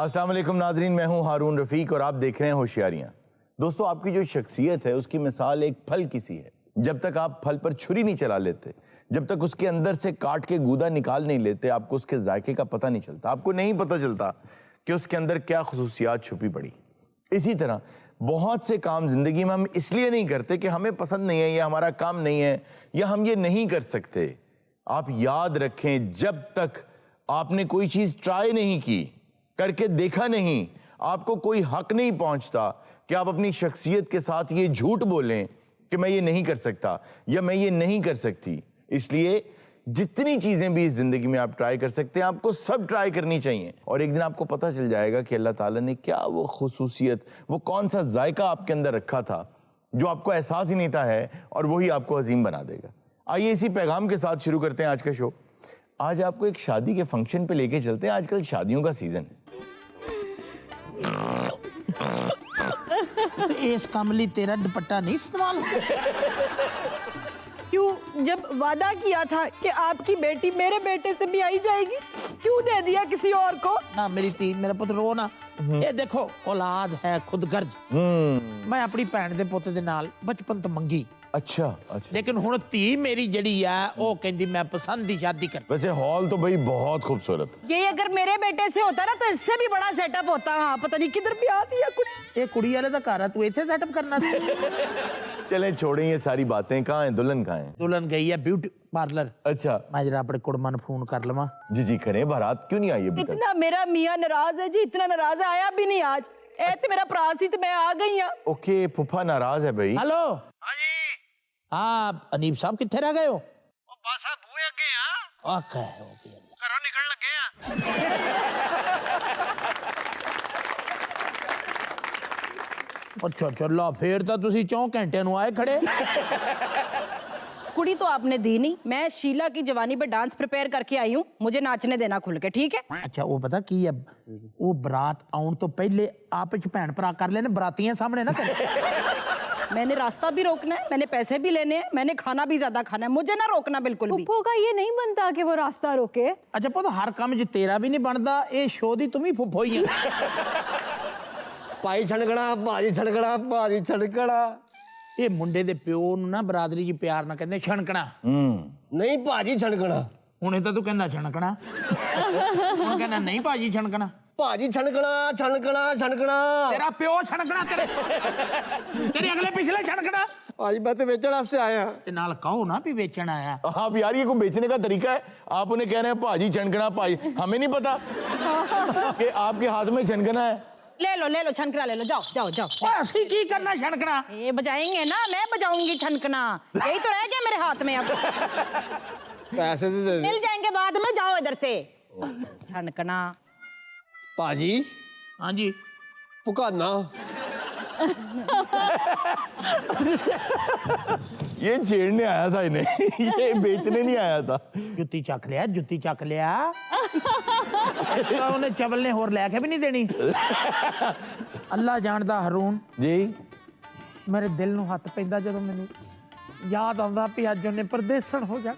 अस्सलाम वालेकुम नाजरीन, मैं हूं हारून रफीक और आप देख रहे हैं होशियारियां। दोस्तों, आपकी जो शख्सियत है उसकी मिसाल एक फल की सी है। जब तक आप फल पर छुरी नहीं चला लेते, जब तक उसके अंदर से काट के गूदा निकाल नहीं लेते, आपको उसके जायके का पता नहीं चलता। आपको नहीं पता चलता कि उसके अंदर क्या खुसूसियात छुपी पड़ी। इसी तरह बहुत से काम जिंदगी में हम इसलिए नहीं करते कि हमें पसंद नहीं है या हमारा काम नहीं है या हम ये नहीं कर सकते। आप याद रखें, जब तक आपने कोई चीज ट्राई नहीं की, करके देखा नहीं, आपको कोई हक नहीं पहुंचता कि आप अपनी शख्सियत के साथ ये झूठ बोलें कि मैं ये नहीं कर सकता या मैं ये नहीं कर सकती। इसलिए जितनी चीजें भी इस जिंदगी में आप ट्राई कर सकते हैं, आपको सब ट्राई करनी चाहिए और एक दिन आपको पता चल जाएगा कि अल्लाह ताला ने क्या वो खुसूसियत, वो कौन सा जायका आपके अंदर रखा था जो आपको एहसास ही नहीं था है, और वही आपको अजीम बना देगा। आइए इसी पैगाम के साथ शुरू करते हैं आज का शो। आज आपको एक शादी के फंक्शन पे लेके चलते हैं। आजकल शादियों का सीजन है। इस कमली तेरा दुपट्टा नहीं इस्तेमाल क्यों, जब वादा किया था कि आपकी बेटी मेरे बेटे से भी आई जाएगी, क्यों दे दिया किसी और को? ना मेरी धी, मेरा पुत्र रो ना। ये देखो, औलाद है खुदगर्ज। मैं अपनी भैन दे पोते दे नाल बचपन तो मंगी। अच्छा अच्छा, लेकिन हुण धी मेरी जड़ी है वो कहंदी मैं पसंद दी शादी कर। वैसे हॉल तो भाई बहुत खूबसूरत। ये अगर मेरे बेटे से होता ना तो इससे भी बड़ा सेटअप होता। हाँ, पता नहीं किधर भी आती है कुड़ी। ये कुड़ी वाले दा घर है, तू इथे सेटअप करना सी। चलें छोड़ें ये सारी बातें। कहाँ है दुल्हन, कहाँ है? दुल्हन गई है ब्यूटी पार्लर। अच्छा, मैं जरा अपने कुड़मा ने फोन कर लवा। जी जी करें। बारात क्यों नहीं आई अभी तक? इतना मेरा मियाँ नाराज है जी, इतना नाराज है, आया भी नहीं आज। ए ते मेरा प्रासी तो मैं आ गई हूँ। ओके, फुफा नाराज है भाई। हेलो, हाँ जी। हाँ अनीब साहब किथे रह गए हो? ओ बासा बुए अगे हां। आ खैर हो गया, घरों निकल लगे हां। अच्छा चलो फिर तो तुसी 4 घंटे नु आए खड़े। कुड़ी तो आपने दी नहीं। मैं शीला की जवानी पे डांस प्रिपेयर करके आई हूँ, मुझे नाचने देना खुल के, ठीक है? अच्छा वो पता की है, वो बरात आउन तो पहले आप भैन भरा कर लेने, बरातियां सामने ना करे। मैंने रास्ता भी रोकना है, मैंने पैसे भी लेने हैं, मैंने खाना भी ज्यादा खाना है, मुझे ना रोकना बिल्कुल भी। फुफ्फो का ये नहीं बनता कि वो रास्ता रोके। अच्छा पुत, हर काम ज तेरा भी नहीं बनता, ये शो दी तुम ही फुफ्फो ही है। भाई छड़कड़ा, भाजी छड़कड़ा, भाजी छड़कड़ा। ये मुंडे दे प्यो नु ना बरादरी जी प्यार ना कहंदे छणकणा। नहीं भाजी छड़कड़ा। हुणे तो तू कहंदा छणकणा। हुण कहना नहीं भाजी छणकणा। भाजी छड़कड़ा, छड़कड़ा, छड़कड़ा। तेरा प्यो छणकणा, तेरे अगले पिछले छणकणा। भाजी मैं तो बेचने वास्ते आया। ते नाल कहो ना भी बेचण आया। आप यार, ये कोई बेचने का तरीका है? आप उन्हें कह रहे हैं भाजी छनकना भाई, हमें नहीं पता कि आपके हाथ में छनकना है। ले लो छनकना ले लो, जाओ जाओ जाओ। असली की करना छणकणा? ये बजाएंगे ना, मैं बजाऊंगी छनकना। यही तो रह गया मेरे हाथ में, अब पैसे दे दे। मिल जाएंगे बाद में, जाओ इधर से। छनकना। भाजी हाँ जी। पुकाना। ये छेड़ने आया था इन्हें, ये बेचने नहीं आया था। जुत्ती चक लिया, जुत्ती चक लिया। तो उन्हें चवल ने होर लैके भी नहीं देनी। अल्लाह जानदा हरून जी, मेरे दिल नु हथ पैंदा जदों मैनू याद आंदा भी अज उन्हें परदेसन हो जा।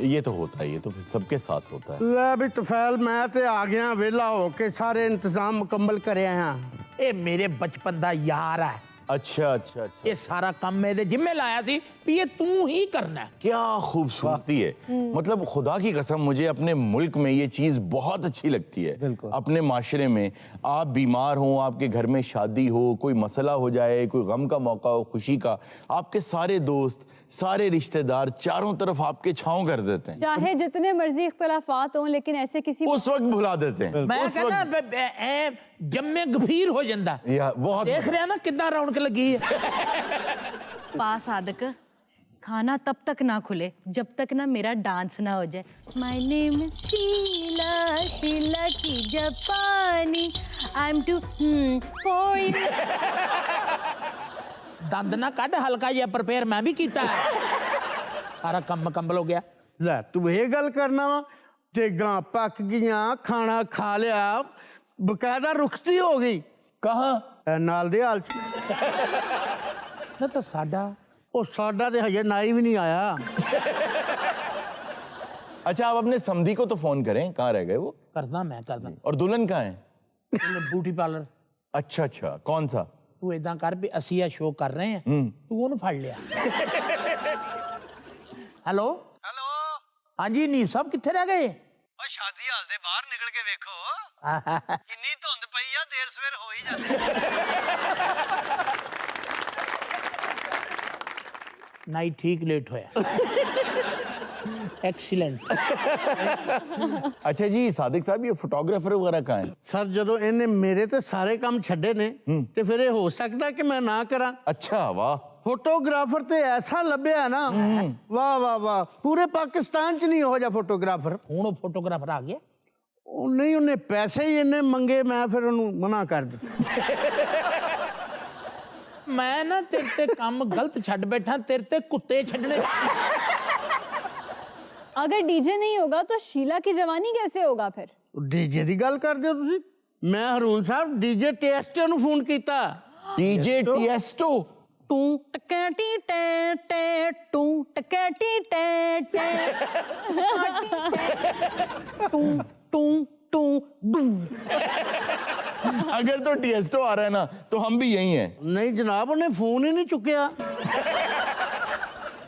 ये तो होता है, ये तो फिर सबके साथ होता है। ਲੈ ਵੀ ਤਫੈਲ ਮੈਂ ਤੇ ਆ ਗਿਆ ਵਿਹਲਾ ਹੋ ਕੇ ਸਾਰੇ ਇੰਤਜ਼ਾਮ ਮੁਕੰਮਲ ਕਰਿਆ ਹਾਂ। ये मेरे बचपन दा यार है। अच्छा अच्छा अच्छा, ये सारा काम मेरे जिम्मे लाया थी भी ये तू ही करना है। क्या खूबसूरती है। मतलब खुदा की कसम, मुझे अपने मुल्क में ये चीज बहुत अच्छी लगती है। अपने माशरे में आप बीमार हो, आपके घर में शादी हो, कोई मसला हो जाए, कोई गम का मौका हो, खुशी का, आपके सारे दोस्त, सारे रिश्तेदार चारों तरफ आपके छांव कर देते हैं। चाहे जितने मर्जी इख्तलाफात हों, लेकिन ऐसे किसी उस वक्त भुला देते हैं। मैं उस कहना वक्त जम्मे गफीर हो जाता। बहुत देख रहे ना कितना रौनक लगी है। पास आदक खाना तब तक ना खुले जब तक ना मेरा डांस ना हो जाए। My name is Sheila, Sheila की जापानी, I am too for you. दंद ना कट, हल्का या प्रिपेयर मैं भी कीता है। सारा काम मुकम्मल हो गया। ਲੈ ਤੂੰ ਇਹ ਗੱਲ ਕਰਨਾ ਵਾ, ਦੇਗਾਂ ਪੱਕ ਗਈਆਂ, ਖਾਣਾ ਖਾ ਲਿਆ, ਬਕਾਇਦਾ ਰੁਖਸਤੀ ਹੋ ਗਈ। कहाँ? ਇਹ ਨਾਲ ਦੇ ਹਾਲ ਚ। ना तो साडा ਉਹ ਸਾਡਾ ਤੇ ਹਜੇ ਨਾਈ ਵੀ ਨਹੀਂ ਆਇਆ। अच्छा, आप अपने समधी को तो फोन करें, कहाँ रह गए वो? करना मैं करना। और दुल्हन कहाँ है? Beauty parlour. अच्छा अच्छा, कौन सा? तू इदां कर भी ਅਸੀਂ ਆ ਸ਼ੋਅ ਕਰ ਰਹੇ ਹਾਂ, ਤੂੰ ਉਹਨੂੰ ਫੜ ਲਿਆ। ਹੈਲੋ ਹੈਲੋ, ਹਾਂਜੀ ਨੀਮ ਸਾਹਿਬ ਕਿੱਥੇ ਰਹਿ ਗਏ? ਓ ਸ਼ਾਦੀ ਹਾਲ ਦੇ ਬਾਹਰ ਨਿਕਲ ਕੇ ਵੇਖੋ ਕਿੰਨੀ ਧੁੰਦ ਪਈ ਆ, ਦੇਰ ਸਵੇਰ ਹੋ ਹੀ ਜਾਂਦੀ। ਨਾਈਟ ਠੀਕ ਲੇਟ ਹੋਇਆ। एक्सीलेंट। अच्छा जी सादिक साहब, ये फोटोग्राफर वगैरह कहाँ है? ਸਰ ਜਦੋਂ ਇਹਨੇ ਮੇਰੇ ਤੇ ਸਾਰੇ ਕੰਮ ਛੱਡੇ ਨੇ ਤੇ ਫਿਰ ਇਹ ਹੋ ਸਕਦਾ ਕਿ ਮੈਂ ਨਾ ਕਰਾਂ? अच्छा वाह, ਫੋਟੋਗ੍ਰਾਫਰ ਤੇ ਐਸਾ ਲੱਭਿਆ ਨਾ, ਵਾਹ ਵਾਹ ਵਾਹ, ਪੂਰੇ ਪਾਕਿਸਤਾਨ ਚ ਨਹੀਂ ਹੋ ਜਾ ਫੋਟੋਗ੍ਰਾਫਰ। ਹੁਣ ਉਹ ਫੋਟੋਗ੍ਰਾਫਰ ਆ ਗਿਆ। ਉਹ ਨਹੀਂ, ਉਹਨੇ ਪੈਸੇ ਹੀ ਇੰਨੇ ਮੰਗੇ, ਮੈਂ ਫਿਰ ਉਹਨੂੰ ਮਨਾ ਕਰ ਦਿੱਤਾ। ਮੈਂ ਨਾ ਤੇਰੇ ਤੇ ਕੰਮ ਗਲਤ ਛੱਡ ਬੈਠਾ, ਤੇਰੇ ਤੇ ਕੁੱਤੇ ਛੱਡਣੇ। अगर डीजे नहीं होगा तो शीला की जवानी कैसे होगा फिर? ਡੀਜੇ ਦੀ ਗੱਲ ਕਰਦੇ ਹੋ ਤੁਸੀਂ? ਮੈਂ ਹਰੂਨ ਸਾਹਿਬ ਡੀਜੇ ਟੀਐਸਟੋ ਨੂੰ ਫੋਨ ਕੀਤਾ। डीजे टिएस्टो। टू टकटी टे टे टू टकटी टे टे टू टू टू डू। अगर तो टिएस्टो आ रहा है ना तो हम भी यही हैं। ਨਹੀਂ ਜਨਾਬ, ਉਹਨੇ ਫੋਨ ਹੀ ਨਹੀਂ ਚੁੱਕਿਆ।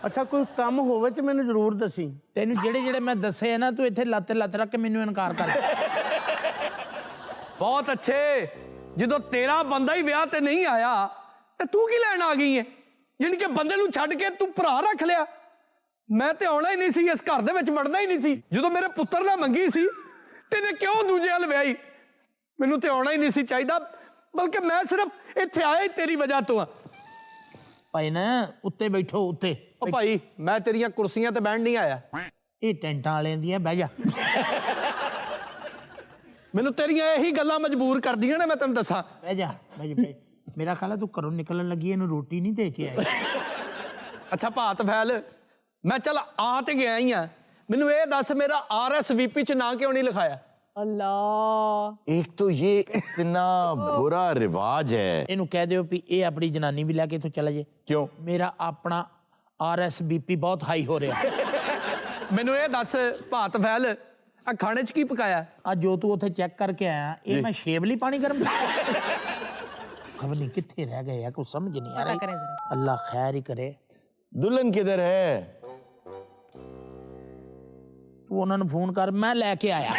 ਅੱਛਾ ਕੋਈ ਕੰਮ ਹੋਵੇ ਤੇ ਮੈਨੂੰ ਜ਼ਰੂਰ ਦੱਸੀ। ਤੈਨੂੰ ਜਿਹੜੇ ਜਿਹੜੇ ਮੈਂ ਦੱਸੇ ਨਾ, ਤੂੰ ਇੱਥੇ ਲੱਤ ਰੱਖ ਕੇ ਮੈਨੂੰ ਇਨਕਾਰ ਕਰ। ਬਹੁਤ ਅੱਛੇ। ਜਦੋਂ ਤੇਰਾ ਬੰਦਾ ਹੀ ਵਿਆਹ ਤੇ ਨਹੀਂ ਆਇਆ ਤੇ ਤੂੰ ਕੀ ਲੈਣ ਆ ਗਈ ਹੈ? ਯਾਨੀ ਕਿ ਬੰਦੇ ਨੂੰ ਛੱਡ ਕੇ ਤੂੰ ਭਰਾ ਰੱਖ ਲਿਆ। ਮੈਂ ਤੇ ਆਉਣਾ ਹੀ ਨਹੀਂ ਸੀ, ਇਸ ਘਰ ਦੇ ਵਿੱਚ ਵੜਨਾ ਹੀ ਨਹੀਂ ਸੀ। ਜਦੋਂ ਮੇਰੇ ਪੁੱਤਰ ਨੇ ਮੰਗੀ ਸੀ ਤੈਨੇ ਕਿਉਂ ਦੂਜੇ ਵੱਲ ਵਿਆਹੀ? ਮੈਨੂੰ ਤੇ ਆਉਣਾ ਹੀ ਨਹੀਂ ਸੀ ਚਾਹੀਦਾ, ਬਲਕਿ ਮੈਂ ਸਿਰਫ ਇੱਥੇ ਆਇਆ ਹੀ ਤੇਰੀ ਵਜ੍ਹਾ ਤੋਂ ਆ। ਭਾਈ ਨਾ ਉੱਤੇ ਬੈਠੋ, ਉੱਤੇ। ਓ ਭਾਈ, ਮੈਂ ਤੇਰੀਆਂ ਕੁਰਸੀਆਂ ਤੇ ਬਹਿਣ ਨਹੀਂ ਆਇਆ। ਇਹ ਟੈਂਟਾਂ ਵਾਲਿਆਂ ਦੀਆਂ, ਬਹਿ ਜਾ। ਮੈਨੂੰ ਤੇਰੀਆਂ ਇਹੀ ਗੱਲਾਂ ਮਜਬੂਰ ਕਰਦੀਆਂ ਨੇ, ਮੈਂ ਤੈਨੂੰ ਦੱਸਾਂ। ਬਹਿ ਜਾ, ਬਹਿ ਜਾ, ਬਹਿ ਜਾ। ਮੇਰਾ ਖਿਆਲ ਹੈ ਤੂੰ ਘਰੋਂ ਨਿਕਲਣ ਲੱਗੀ ਇਹਨੂੰ ਰੋਟੀ ਨਹੀਂ ਦੇ ਕੇ ਆਈ। ਅੱਛਾ ਭਾਤ ਫੈਲ, ਮੈਂ ਚੱਲ ਆ ਤੇ ਗਿਆ ਹੀ ਆ। ਮੈਨੂੰ ਇਹ ਦੱਸ, ਮੇਰਾ RSVP ਚ ਨਾਂ ਕਿਉਂ ਨਹੀਂ ਲਿਖਾਇਆ? अल्लाह, एक तो ये इतना बुरा रिवाज है। ਇਹਨੂੰ ਕਹਿ ਦਿਓ ਵੀ ਇਹ ਆਪਣੀ ਜਨਾਨੀ ਵੀ ਲੈ ਕੇ ਇੱਥੋਂ ਚਲਾ ਜੇ। क्यों? ਮੇਰਾ ਆਪਣਾ RSVP ਬਹੁਤ ਹਾਈ ਹੋ ਰਿਹਾ। ਮੈਨੂੰ ਇਹ ਦੱਸ ਭਾਤ ਫੈਲ, ਆ ਖਾਣੇ ਚ ਕੀ ਪਕਾਇਆ? ਅੱਜ ਜੋ ਤੂੰ ਉੱਥੇ ਚੈੱਕ ਕਰਕੇ ਆਇਆ, ਇਹ ਮੈਂ ਸ਼ੇਵ ਲਈ ਪਾਣੀ ਗਰਮ ਖਬਰ ਨਹੀਂ ਕਿੱਥੇ ਰਹਿ ਗਏ ਆ, ਕੁਝ ਸਮਝ ਨਹੀਂ ਆ पता करें ਰਹੀ। जरा। ਅੱਲਾ ਖੈਰ ਹੀ ਕਰੇ। दुल्हन किधर है? ਤੂੰ ਉਹਨਾਂ ਨੂੰ ਫੋਨ ਕਰ, ਮੈਂ ਲੈ ਕੇ ਆਇਆ।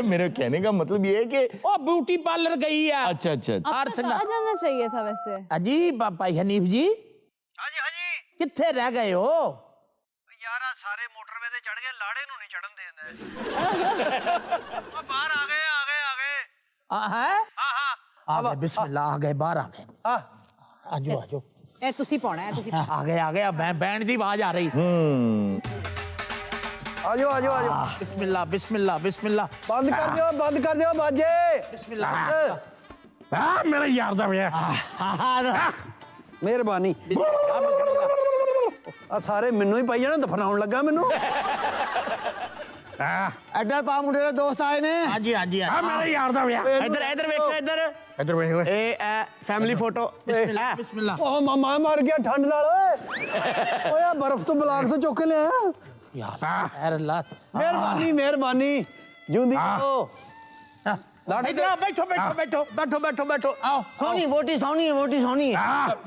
मेरे कहने का मतलब ये है कि ਉਹ ਬਿਊਟੀ ਪਾਰਲਰ ਗਈ ਆ। अच्छा अच्छा अच्छा। ਹਰ अब तक ਸੰਗਾ आ जाना चाहिए था वैसे। ਅਜੀ ਭਾਈ ਹਨੀਫ ਜੀ ਹਾਂਜੀ ਹਾਂਜੀ ਕਿੱਥੇ ਰਹਿ ਗਏ ਹੋ? ਯਾਰ ਆ ਸਾਰੇ ਮੋਟਰਵੇ ਤੇ ਚੜ ਗਏ, ਲਾੜੇ ਨੂੰ ਨਹੀਂ ਚੜਨ ਦੇਂਦੇ। ਓ ਬਾਹਰ ਆ ਗਏ ਆ ਗਏ ਆ ਗਏ। ਹੈ ਹਾਂ ਹਾਂ ਆ ਗਏ, ਬਿਸਮਿल्लाह, ਆ ਗਏ, ਬਾਹਰ ਆ ਗਏ। ਆ ਆਜੋ ਆਜੋ, ए तुसी पाना है तुसी। ਆ ਗਏ ਆ ਗਏ। ਮੈਂ ਬੈਂਡ ਦੀ ਆਵਾਜ਼ ਆ ਰਹੀ। ਆਜੋ ਆਜੋ ਆਜੋ। ਬਿਸਮਿल्लाह ਬਿਸਮਿल्लाह ਬਿਸਮਿल्लाह ਬੰਦ ਕਰ ਦਿਓ ਬਾਜੇ। ਬਿਸਮਿल्लाह। ਆ ਮੇਰੇ ਯਾਰ ਦਾ ਵਿਆਹ। ਮਿਹਰਬਾਨੀ। ਆ ਸਾਰੇ ਮੈਨੂੰ ਹੀ ਪਾਈ ਜਾਣਾ, ਦਫਨਾਉਣ ਲੱਗਾ ਮੈਨੂੰ। ਐਡਾ ਪਾ ਮੁੰਡੇ ਦੇ ਦੋਸਤ ਆਏ ਨੇ। ਹਾਂਜੀ ਹਾਂਜੀ ਆ ਮੇਰੇ ਯਾਰ ਦਾ ਵਿਆਹ। ਇੱਧਰ ਇੱਧਰ ਵੇਖੋ, ਇੱਧਰ ਵੇਖ ਓਏ। ਇਹ ਫੈਮਿਲੀ ਫੋਟੋ। ਬਿਸਮਿल्लाह ਬਿਸਮਿल्लाह। ਓ ਮਾਮਾ ਮਰ ਗਿਆ ਠੰਡ ਨਾਲ। ਓਏ ਓਏ ਆ ਬਰਫ਼ ਤੋਂ ਬਲਾਕ ਤੋਂ ਚੁੱਕ ਕੇ ਲਿਆ। ਯਾਰ ਖੈਰ ਅੱਲਾ। ਮਿਹਰਬਾਨੀ ਜਿਉਂਦੀ ਰਹੋ। ਇਧਰ ਆ, ਬੈਠੋ ਬੈਠੋ ਬੈਠੋ ਬੈਠੋ ਬੈਠੋ ਬੈਠੋ, ਆਓ। ਸੋਹਣੀ ਵੋਟੀ ਸੋਹਣੀ।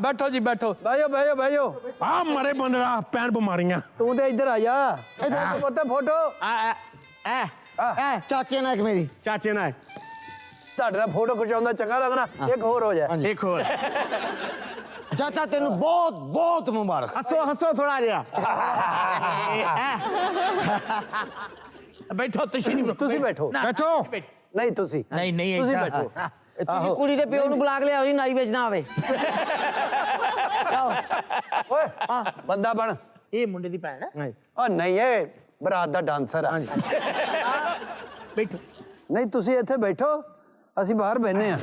ਬੈਠੋ ਜੀ ਬੈਠੋ। ਬਹਿਓ। ਆ ਮਰੇ ਬੰਦਰਾ ਪੈਣ ਬਿਮਾਰੀਆਂ। ਤੂੰ ਤੇ ਇੱਧਰ ਆ ਜਾ। ਇੱਧਰ ਪੁੱਤ ਫੋਟੋ। ਚਾਚੇ ਨਾਲ ਮੇਰੀ। ਚਾਚੇ ਨਾਲ ਤੁਹਾਡੇ ਨਾਲ ਫੋਟੋ ਖਿਚਾਉਂਦਾ ਚੰਗਾ ਲੱਗਣਾ। ਇੱਕ ਹੋਰ ਹੋ ਜਾ। ਇੱਕ ਹੋਰ। ਚਾਚਾ ਤੈਨੂੰ ਬਹੁਤ ਬਹੁਤ ਮੁਬਾਰਕ। ਹੱਸੋ ਥੋੜਾ ਜਿਹਾ। ਬੈਠੋ, ਤੁਸੀਂ ਬੈਠੋ। ਬੈਠੋ। ਨਹੀਂ ਤੁਸੀਂ ਨਹੀਂ ਤੁਸੀਂ ਏਦਾਂ। ਬੈਠੋ। ਤੁਸੀਂ ਕੁੜੀ ਦੇ ਪਿਓ ਨੂੰ ਬੁਲਾ ਕੇ ਲਿਆਓ ਜੀ, ਨਾਈ ਵਿੱਚ ਨਾ ਆਵੇ। ਓਏ ਬੰਦਾ ਬਣ। ਇਹ ਮੁੰਡੇ ਦੀ ਭੈਣ ਹੈ। ਓ ਨਹੀਂ, ਇਹ ਬਰਾਤ ਦਾ ਡਾਂਸਰ ਆ। ਬੈਠੋ। ਨਹੀਂ ਤੁਸੀਂ ਇੱਥੇ ਬੈਠੋ, ਅਸੀਂ ਬਾਹਰ ਬੈਠਨੇ ਆ।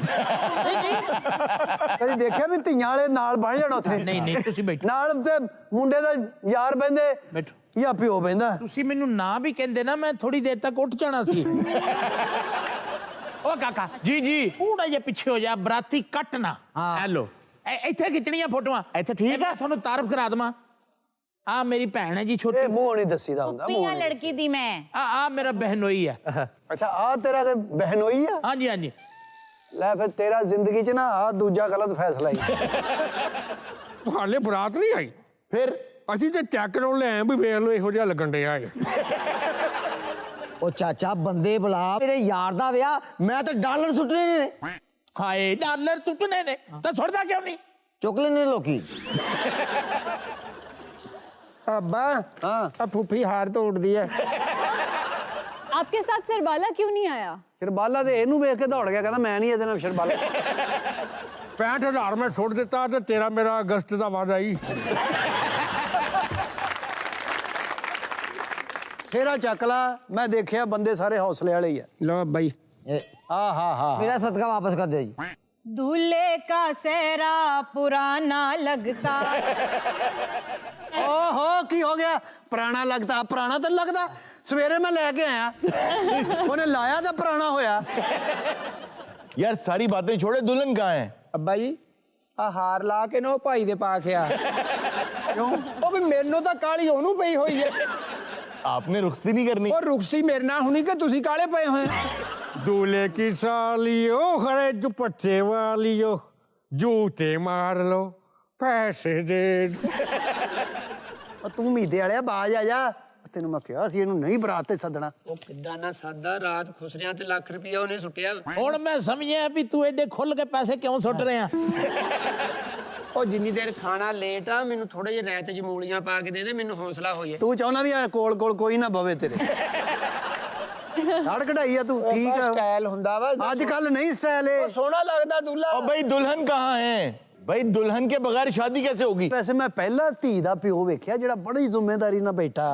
ਕਦੀ ਦੇਖਿਆ ਵੀ ਧੀਆਂ ਵਾਲੇ ਨਾਲ ਬਣ ਜਾਣ ਉੱਥੇ? ਨਹੀਂ ਤੁਸੀਂ ਬੈਠੋ। ਨਾਲ ਤੇ ਮੁੰਡੇ ਦਾ ਯਾਰ ਬਹਿੰਦੇ ਬੈਠੋ। ਜਾਂ ਪਿਓ ਬਹਿੰਦਾ। ਤੁਸੀਂ ਮੈਨੂੰ ਨਾ ਵੀ ਕਹਿੰਦੇ ਨਾ, ਮੈਂ ਥੋੜੀ ਦੇਰ ਤੱਕ ਉੱਠ ਜਾਣਾ ਸੀ। ਓ ਕਾਕਾ ਜੀ ਥੋੜਾ ਜਿਹਾ ਪਿੱਛੇ ਹੋ ਜਾ, ਬਰਾਤੀ ਕੱਟਣਾ। ਹੈਲੋ। ਇੱਥੇ ਖਿੱਚਣੀਆਂ ਫੋਟੋਆਂ। ਇੱਥੇ ਠੀਕ ਆ? ਤੁਹਾਨੂੰ ਤਾਰਫ ਕਰਾ ਦਵਾਂ। आ मेरी भैन है जी छोटी। ਇਹ ਮੂੰਹ ਨਹੀਂ ਦੱਸੀਦਾ ਹੁੰਦਾ पिया लड़की दी मैं आ मेरा बहनोई है। ਅੱਛਾ ਆ ਤੇਰਾ ਤੇ ਬਹਿਨੋਈ ਆ हाँ जी हाँ जी। ਲੈ ਫਿਰ ਤੇਰਾ ਜ਼ਿੰਦਗੀ 'ਚ ਨਾ ਆ ਦੂਜਾ ਗਲਤ ਫੈਸਲਾ ਹੀ ਹਾਲੇ ਬਰਾਤ ਨਹੀਂ ਆਈ, फिर ਅਸੀਂ ਤੇ ਚੈੱਕ ਕਰਾਉਣ ਲੈ ਆਏ ਵੀ ਵੇਖ ਲਓ ਇਹੋ ਜਿਹਾ ਲੱਗਣ ਡਿਆ ਹੈ। ਉਹ ਚਾਚਾ ਬੰਦੇ ਬੁਲਾ, ਮੇਰੇ ਯਾਰ ਦਾ ਵਿਆਹ, ਮੈਂ ਤਾਂ ਡਾਲਰ ਸੁੱਟਣੇ ਨੇ। हाय डॉलर टूटने ने तो छोड़ता क्यों नहीं? ਚੁੱਕ ਲੈਣੇ ਲੋਕੀ। ਅੱਬਾ ਹਾਂ ਆ ਫੁੱਫੀ ਹਾਰ ਤੋੜਦੀ ਹੈ। आपके साथ सरबाला क्यों नहीं आया? ਸ਼ਰਬਾਲਾ ਤੇ ਇਹਨੂੰ ਵੇਖ ਕੇ ਦੌੜ ਗਿਆ, ਕਹਿੰਦਾ ਮੈਂ ਨਹੀਂ ਇਹਦੇ ਨਾਲ ਸ਼ਰਬਾਲਾ 65,000 ਮੈਂ ਸੁੱਟ ਦਿੱਤਾ ਤੇ ਤੇਰਾ ਮੇਰਾ ਅਗਸਤ ਦਾ ਵਾਅਦਾ ਹੀ। ਫੇਰਾ ਚੱਕ ਲਾ, ਮੈਂ ਦੇਖਿਆ ਬੰਦੇ ਸਾਰੇ ਹੌਸਲੇ ਵਾਲੇ ਹੀ ਆ। ਲਓ ਬਾਈ ਆ ਹਾ ਹਾ ਮੇਰਾ ਸਦਕਾ ਵਾਪਸ ਕਰ ਦਿਓ ਜੀ। दूल्हे का सेहरा पुराना लगता। ਓਹੋ ਕੀ ਹੋ ਗਿਆ? ਪੁਰਾਣਾ ਲੱਗਦਾ? ਪੁਰਾਣਾ ਤਾਂ ਨੀ ਲੱਗਦਾ, ਸਵੇਰੇ ਮੈਂ ਲੈ ਕੇ ਆਇਆ ਉਹਨੇ ਲਾਇਆ ਤਾਂ ਪੁਰਾਣਾ ਹੋਇਆ। यार सारी बातें छोड़े, दुल्हन कहाँ है? ਅੱਬਾ ਜੀ ਆ ਹਾਰ ਲਾ ਕੇ ਨਾ ਉਹ ਭਾਈ ਦੇ ਪਾ ਕੇ ਆ। ਕਿਉਂ? ਉਹ ਵੀ ਮੈਨੂੰ ਤਾਂ ਕਾਲੀ ਉਹਨੂੰ ਪਈ ਹੋਈ ਹੈ। आपने रुखसती नहीं करनी। ਉਹ ਰੁਕਸਤੀ ਮੇਰੇ ਨਾਲ ਹੁਣੀ ਕਿ ਤੁਸੀਂ ਕਾਲੇ ਪਏ ਹੋਏ? दूल्हे की सालियो खड़े दुपट्टे वालियो जूते मार लो पैसे दे दो। ਉਹ ਤੂੰ ਮੀਦੇ ਵਾਲਿਆ ਬਾਜ ਆ ਜਾ, ਤੈਨੂੰ ਮੈਂ ਕਿਹਾ ਸੀ ਇਹਨੂੰ ਨਹੀਂ ਬਰਾਤ ਤੇ ਸੱਦਣਾ। ਉਹ ਕਿੱਦਾਂ ਨਾ ਸਾਦਾ ਰਾਤ ਖੁਸਰਿਆਂ ਤੇ ਲੱਖ ਰੁਪਇਆ ਉਹਨੇ ਸੁੱਟਿਆ। ਹੁਣ ਮੈਂ ਸਮਝਿਆ ਵੀ ਤੂੰ ਐਡੇ ਖੁੱਲ ਕੇ ਪੈਸੇ ਕਿਉਂ ਸੁੱਟ ਰਿਹਾ। ਉਹ ਜਿੰਨੀ ਦੇਰ ਖਾਣਾ ਲੇਟ ਆ ਮੈਨੂੰ ਥੋੜੇ ਜਿਹੇ ਰਾਇਤ ਚ ਮੂਲੀਆਂ ਪਾ ਕੇ ਦੇ ਦੇ, ਮੈਨੂੰ ਹੌਸਲਾ ਹੋਏ। ਤੂੰ ਚਾਹੁੰਦਾ ਵੀ ਕੋਲ ਕੋਲ ਕੋਈ ਨਾ ਬਵੇ ਤੇਰੇ। ਹੜ ਕਢਾਈ ਆ ਤੂੰ, ਠੀਕ ਆ। ਸਟਾਈਲ ਹੁੰਦਾ ਵਾ ਅੱਜ ਕੱਲ ਨਹੀਂ ਸਟਾਈਲ ਹੈ। ਸੋਹਣਾ ਲੱਗਦਾ ਦੁੱਲਾ। और भाई दुल्हन कहाँ है? भाई दुल्हन के बगैर शादी कैसे होगी? ਵੈਸੇ ਮੈਂ ਪਹਿਲਾ ਧੀ ਦਾ ਪਿਓ ਵੇਖਿਆ ਜਿਹੜਾ ਬੜੀ ਜ਼ਿੰਮੇਵਾਰੀ ਨਾਲ ਬੈਠਾ।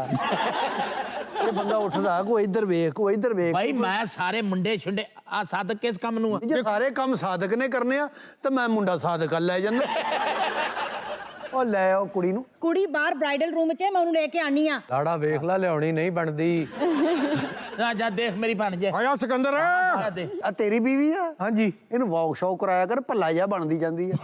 ਇਹ ਬੰਦਾ ਉੱਠਦਾ, ਕੋਈ ਇੱਧਰ ਵੇਖ, ਕੋਈ ਇੱਧਰ ਵੇਖ। ਭਾਈ ਮੈਂ ਸਾਰੇ ਮੁੰਡੇ ਛੁੰਡੇ ਆ ਸਾਦਕ ਕਿਸ ਕੰਮ ਨੂੰ ਆ? ਜੇ ਸਾਰੇ ਕੰਮ ਸਾਦਕ ਨੇ ਕਰਨੇ ਆ ਤਾਂ ਮੈਂ ਮੁੰਡਾ ਸਾਦਕ ਲੈ ਜਾਂਦਾ। ਉਹ ਲੈ ਆਓ ਕੁੜੀ ਨੂੰ। कुड़ी बाहर ब्राइडल रूम च है, मैं उन्हें लेके आनी आ। ਲਾੜਾ ਵੇਖ ਲੈ, ਲਿਆਉਣੀ ਨਹੀਂ ਬਣਦੀ। ਜਾ ਦੇਖ ਮੇਰੀ ਭੈਣ ਜੇ। ਆਇਆ ਸਿਕੰਦਰ। ਜਾ ਦੇ। ਆ ਤੇਰੀ ਬੀਵੀ ਆ? ਹਾਂਜੀ ਇਹਨੂੰ ਵਾਕ ਕਰਾਇਆ ਕਰ, ਭੱਲਾ ਜਿਹਾ ਬਣਦੀ ਜਾਂਦੀ ਆ।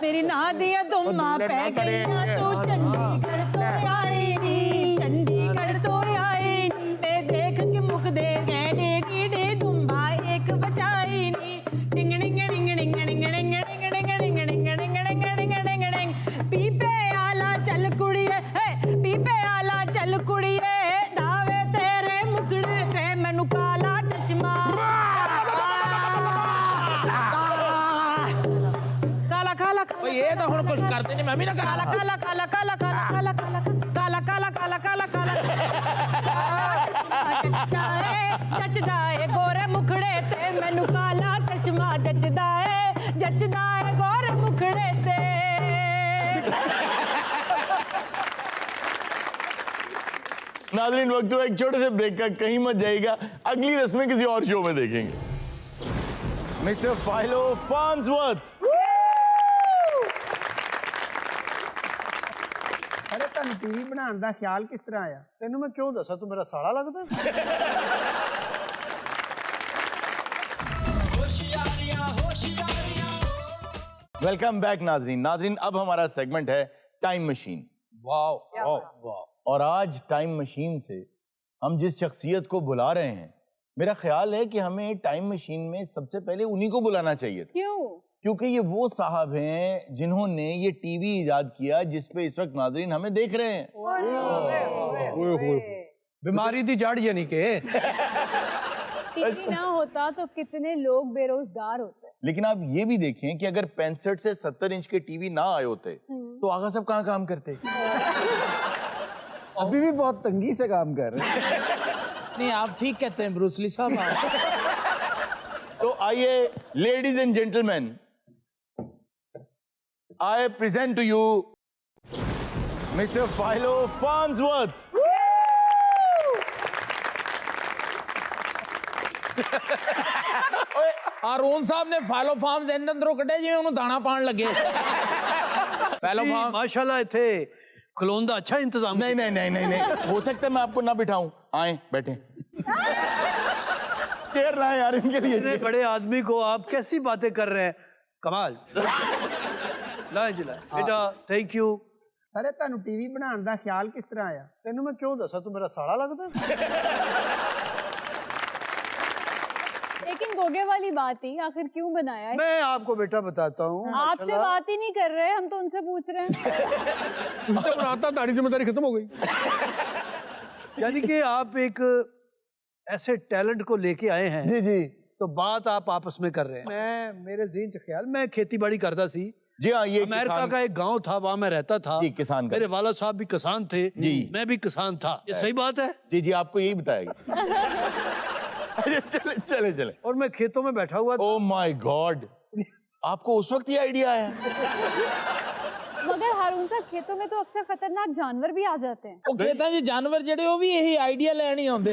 मेरी ना दिया तुम माँ पै गई तू चंडीगढ़ तो आई नी, चंडीगढ़ तो आई नी, मैं देख के मुख दे गए डे दुम्बा एक बचाई नी। डिंग डिंग डिंग डिंग डिंग डिंग डिंग डिंग डिंग डिंग डिंग डिंग डिंग डिंग पीपे आला चल कुड़िए, पीपे आला चल कुड़िए, दावे तेरे मुखड़े ते मैनू काला चश्मा। काला काला ਓਏ ਇਹ ਤਾਂ ਹੁਣ ਕੁਝ ਕਰਦੇ ਨਹੀਂ, ਮੈਂ ਵੀ ਨਾ ਕਰਾਂ। काला काला काला काला काला काला काला काला काला काला काला जचदा है गोरे मुखड़े ते मैनू काला चश्मा जचदा है गोरे मुखड़े ते। नाज़रीन वक्त हुआ एक छोटे से ब्रेक का, कहीं मत जाइएगा, अगली रस्में किसी और शो में देखेंगे। Mister फाइलो Farnsworth. ਅਰੇ ਤੁਹਾਨੂੰ ਟੀਵੀ ਬਣਾਉਣ ਦਾ ਖਿਆਲ ਕਿਸ ਤਰ੍ਹਾਂ ਆਇਆ? ਤੈਨੂੰ ਮੈਂ ਕਿਉਂ ਦੱਸਾਂ, ਤੂੰ ਮੇਰਾ ਸਾਲਾ ਲੱਗਦਾ। वेलकम बैक नाजरीन। नाजरीन अब हमारा सेगमेंट है टाइम मशीन। और आज टाइम मशीन से हम जिस शख्सियत को बुला रहे हैं, मेरा ख्याल है कि हमें टाइम मशीन में सबसे पहले उन्हीं को बुलाना चाहिए था। क्यों? क्योंकि ये वो साहब हैं जिन्होंने ये टीवी इजाद किया जिस पे इस वक्त नाजरीन हमें देख रहे हैं। बीमारी दी जड़ यानी के टीवी ना होता तो कितने लोग बेरोजगार होते। लेकिन आप ये भी देखें कि अगर 65 से 70 इंच के टीवी ना आए होते तो आगा सब कहाँ काम करते? अभी भी बहुत तंगी से काम कर रहे हैं। नहीं आप ठीक कहते हैं ब्रूसली साहब। तो आइए ladies and gentleman, I present to you Mr. Philo Farnsworth. ਆਰੋਨ ਸਾਹਿਬ ਨੇ ਫਾਲੋ ਫਾਰਮ ਦੇ ਅੰਦਰੋਂ ਕੱਢੇ ਜਿਵੇਂ ਉਹਨੂੰ ਦਾਣਾ ਪਾਣ ਲੱਗੇ। ਫਾਲੋ ਫਾਰਮ माशाल्लाह ਇੱਥੇ खिलौने का अच्छा इंतजाम। नहीं नहीं नहीं नहीं नहीं, हो सकता है मैं आपको ना बिठाऊं। आए बैठे। चेयर लाए यार इनके लिए। इतने बड़े आदमी को आप कैसी बातें कर रहे हैं, कमाल। लाए जिला बेटा, थैंक यू। अरे ਤੁਹਾਨੂੰ ਟੀਵੀ ਬਣਾਉਣ ਦਾ ਖਿਆਲ ਕਿਸ ਤਰ੍ਹਾਂ ਆਇਆ? ਤੈਨੂੰ ਮੈਂ ਕਿਉਂ ਦੱਸਾਂ, ਤੂੰ ਮੇਰਾ ਸਾਲਾ ਲੱਗਦਾ। लेकिन गोगे वाली बात ही आखिर क्यों बनाया है? मैं आपको बेटा बताता हूँ। आपसे बात ही नहीं कर रहे, हम तो उनसे पूछ रहे हैं। बनाता, तारी जिम्मेदारी खत्म हो गई। यानी कि आप एक ऐसे टैलेंट को लेके आए हैं जी जी, तो बात आप आपस में कर रहे हैं। मैं मेरे ज़हन च ख्याल, मैं खेती बाड़ी करता सी जी हाँ, ये अमेरिका का एक गांव था, वहां मैं रहता था। जी, किसान का। मेरे वाला साहब भी किसान थे, जी। मैं भी किसान था। ये सही बात है। जी जी, आपको यही बताएगा। अरे चले चले चले। और मैं खेतों में बैठा हुआ था। ओ माय गॉड, आपको उस वक्त ये आइडिया आया? मगर हारून साहब, खेतों में तो अक्सर खतरनाक जानवर भी आ जाते हैं। ਉਹ ਖੇਤਾਂ 'ਚ ਜਾਨਵਰ ਜਿਹੜੇ ਉਹ ਵੀ ਇਹੀ ਆਈਡੀਆ ਲੈਣ ਹੀ ਆਉਂਦੇ।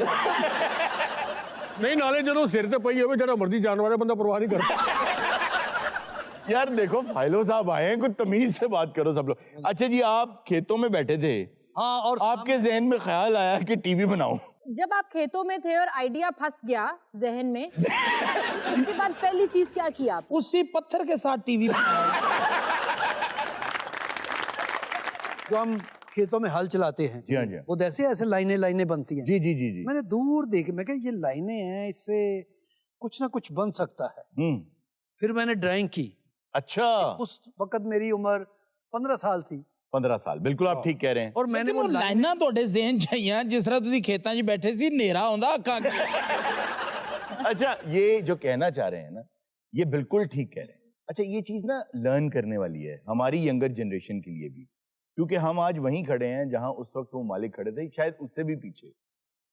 ਨਹੀਂ, ਨਾਲੇ ਜਦੋਂ ਸਿਰ ਤੇ ਪਈ ਹੋਵੇ ਜਿਹੜਾ ਮਰਜ਼ੀ ਜਾਨਵਰ ਹੈ, ਬੰਦਾ ਪਰਵਾਹ नहीं करता। यार देखो, फाइलो साहब आए हैं, कुछ तमीज से बात करो सब लोग। अच्छा जी, आप खेतों में बैठे थे, हाँ, और आपके जहन में ख्याल आया कि टीवी बनाऊं। जब आप खेतों में थे और आइडिया फंस गया जहन में, उसके बाद पहली चीज क्या की आप? उसी पत्थर के साथ टीवी जो हम खेतों में हल चलाते हैं, जी हाँ जी हाँ। वो जैसे ऐसे लाइनें लाइनें बनती हैं। जी जी जी जी। मैंने दूर देखे, मैं कहा ये लाइनें हैं, इससे कुछ ना कुछ बन सकता है। फिर मैंने ड्राइंग की। अच्छा, उस वक्त मेरी उम्र 15 साल थी। 15 साल, बिल्कुल आप ठीक कह रहे हैं। और मैंने वो ਲਾਈਨਾਂ ਤੁਹਾਡੇ ਜ਼ਿਹਨ 'ਚ ਆਈਆਂ ਜਿਸ ਤਰ੍ਹਾਂ ਤੁਸੀਂ ਖੇਤਾਂ 'ਚ ਬੈਠੇ ਸੀ, ਹਨੇਰਾ ਆਉਂਦਾ ਅੱਖਾਂ ਅੱਗੇ। अच्छा, ये जो कहना चाह रहे हैं ना, ये बिल्कुल ठीक कह रहे हैं। अच्छा, ये चीज ना लर्न करने वाली है हमारी यंगर जनरेशन के लिए भी, क्योंकि हम आज वहीं खड़े हैं जहां उस वक्त वो मालिक खड़े थे, शायद उससे भी पीछे।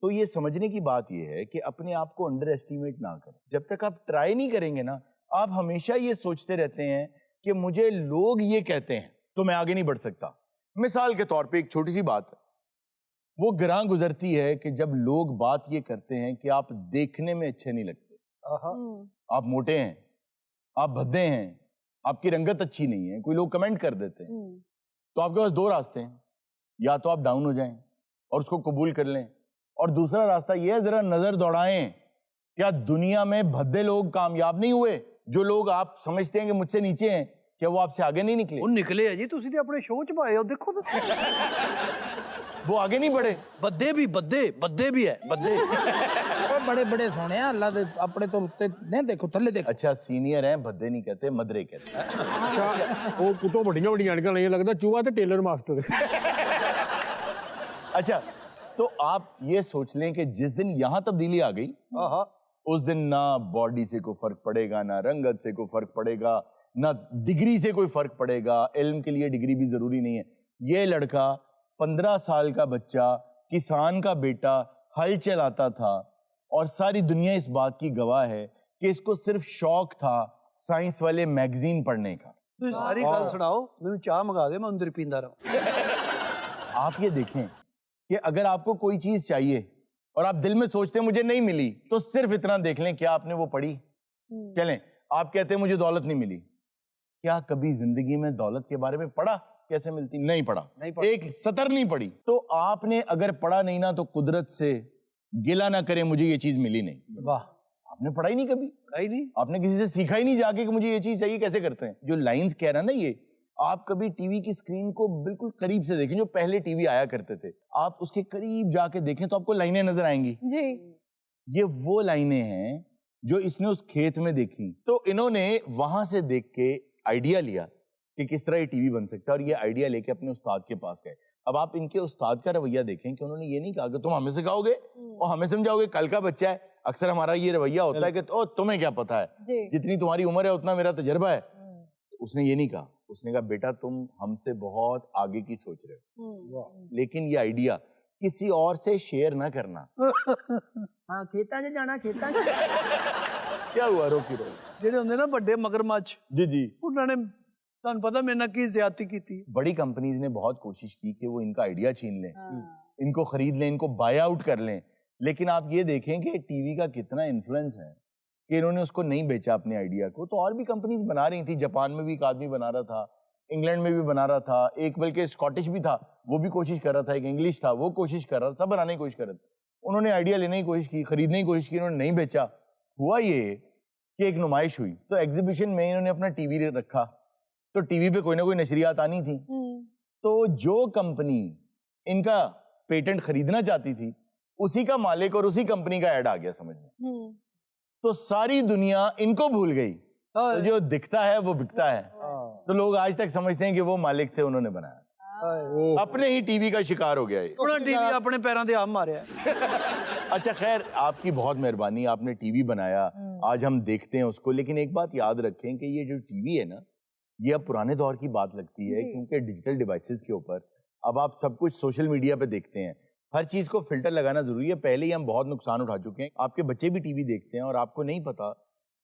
तो ये समझने की बात ये है कि अपने आप को अंडर एस्टिमेट ना करें। जब तक आप ट्राई नहीं करेंगे ना, आप हमेशा ये सोचते रहते हैं कि मुझे लोग ये कहते हैं तो मैं आगे नहीं बढ़ सकता। मिसाल के तौर पे एक छोटी सी बात है, वो ग्रां गुजरती है कि जब लोग बात ये करते हैं कि आप देखने में अच्छे नहीं लगते, आप मोटे हैं, आप भद्दे हैं, आपकी रंगत अच्छी नहीं है, कोई लोग कमेंट कर देते हैं, तो आपके पास दो रास्ते हैं। या तो आप डाउन हो जाएं और उसको कबूल कर लें, और दूसरा रास्ता ये है, जरा नजर दौड़ाएं, क्या दुनिया में भद्दे लोग कामयाब नहीं हुए? जो लोग आप समझते हैं कि मुझसे नीचे हैं, क्या वो आपसे आगे नहीं निकले? वो निकले है जी, तुसी ते अपने शो च पाए हो, देखो तो वो आगे नहीं बढ़े। बद्दे भी है, बद्दे। बड़े बड़े सोने अल्लाह दे अपने तो उत्ते ने देखो, थल्ले देखो। अच्छा, सीनियर हैं, भद्दे नहीं कहते, मदरे कहते हैं। अच्छा, वो कुतो बड़ियां बड़ियां अड़का नहीं लगता, चूहा ते टेलर मास्टर। अच्छा, तो आप ये सोच लें कि जिस दिन यहां तब्दीली आ गई, उस दिन ना बॉडी से कोई फर्क पड़ेगा, ना रंगत से कोई फर्क पड़ेगा, ना डिग्री से कोई फर्क पड़ेगा। इल्म के लिए डिग्री भी जरूरी नहीं है। ये लड़का 15 साल का बच्चा, किसान का बेटा, हल चलाता था, और सारी दुनिया इस बात की गवाह है कि इसको सिर्फ शौक था साइंस वाले मैगजीन पढ़ने का। तो सारी गल सुनाओ, मैं चाह मंगा दे, मैं अंदर पींदा रहूं। आप ये देखें कि अगर आपको कोई चीज चाहिए और आप दिल में सोचते हैं मुझे नहीं मिली, तो सिर्फ इतना देख लें, क्या आपने वो पढ़ी? चलें, आप कहते हैं मुझे दौलत नहीं मिली, क्या कभी जिंदगी में दौलत के बारे में पढ़ा? कैसे मिलती? नहीं पढ़ा, एक सतर नहीं पढ़ी। तो आपने अगर पढ़ा नहीं ना, तो कुदरत से गिला ना करें मुझे ये चीज मिली नहीं। वाह, आपने पढ़ा ही नहीं कभी, कहीं नहीं, आपने किसी से सीखा ही नहीं जाके कि मुझे ये चीज चाहिए, कैसे करते हैं। जो लाइंस कह रहा है ना, ये आप कभी टीवी की स्क्रीन को बिल्कुल करीब से देखें, जो पहले टीवी आया करते थे, आप उसके करीब जाके देखें तो आपको लाइनें नजर आएंगी जी। ये वो लाइनें हैं जो इसने उस खेत में देखी। तो इन्होंने वहां से देख के आइडिया लिया कि किस तरह ये टीवी बन सकता है, और ये आइडिया लेके अपने उस्ताद के पास गए। अब आप इनके उस्ताद का रवैया देखें कि उन्होंने ये नहीं कहा कि तुम हमें सिखाओगे और हमें समझाओगे, कल का बच्चा है। अक्सर हमारा ये रवैया होता है कि ओ तुम्हें क्या पता है, जितनी तुम्हारी उम्र है उतना मेरा तजर्बा है। उसने ये नहीं कहा, उसने कहा बेटा तुम हमसे बहुत आगे की सोच रहे हो, लेकिन ये आइडिया किसी और से शेयर ना करना। हाँ, खेतां 'ਚ जाना, खेतां 'ਚ। क्या हुआ? रोकी रोकी ਜਿਹੜੇ ਹੁੰਦੇ ਨਾ ਵੱਡੇ मगरमच्छ, जी जी, ਉਹਨਾਂ ਨੇ ਤੁਹਾਨੂੰ पता मेरे नाल की ज्यादती की थी। बड़ी कंपनीज ने बहुत कोशिश की कि वो इनका आइडिया छीन लें, इनको खरीद लें, इनको बाय आउट कर लें, लेकिन आप ये देखें कि टीवी का कितना इन्फ्लुएंस है कि इन्होंने उसको नहीं बेचा अपने आइडिया को। तो और भी कंपनीज बना रही थी, जापान में भी एक आदमी बना रहा था, इंग्लैंड में भी बना रहा था, एक बल्कि स्कॉटिश भी था, वो भी कोशिश कर रहा था, एक इंग्लिश था वो कोशिश कर रहा था, सब बनाने की कोशिश कर रहे थे। उन्होंने आइडिया लेने की कोशिश की, खरीदने की कोशिश की, उन्होंने नहीं बेचा। हुआ ये कि एक नुमाइश हुई, तो एग्जीबिशन में इन्होंने अपना टीवी रखा, तो टीवी पे कोई ना कोई नशरियात आनी थी, तो जो कंपनी इनका पेटेंट खरीदना चाहती थी उसी का मालिक और उसी कंपनी का ऐड आ गया समझ में। तो सारी दुनिया इनको भूल गई, तो जो दिखता है वो बिकता है। तो लोग आज तक समझते हैं कि वो मालिक थे, उन्होंने बनाया। अपने ही टीवी का शिकार हो गया ये। टीवी अपने पैरों से आप मारे। अच्छा खैर, आपकी बहुत मेहरबानी, आपने टीवी बनाया, आज हम देखते हैं उसको। लेकिन एक बात याद रखें कि ये जो टीवी है ना, ये अब पुराने दौर की बात लगती है, क्योंकि डिजिटल डिवाइसेस के ऊपर अब आप सब कुछ सोशल मीडिया पे देखते हैं। हर चीज को फिल्टर लगाना जरूरी है। पहले ही हम बहुत नुकसान उठा चुके हैं। आपके बच्चे भी टीवी देखते हैं और आपको नहीं पता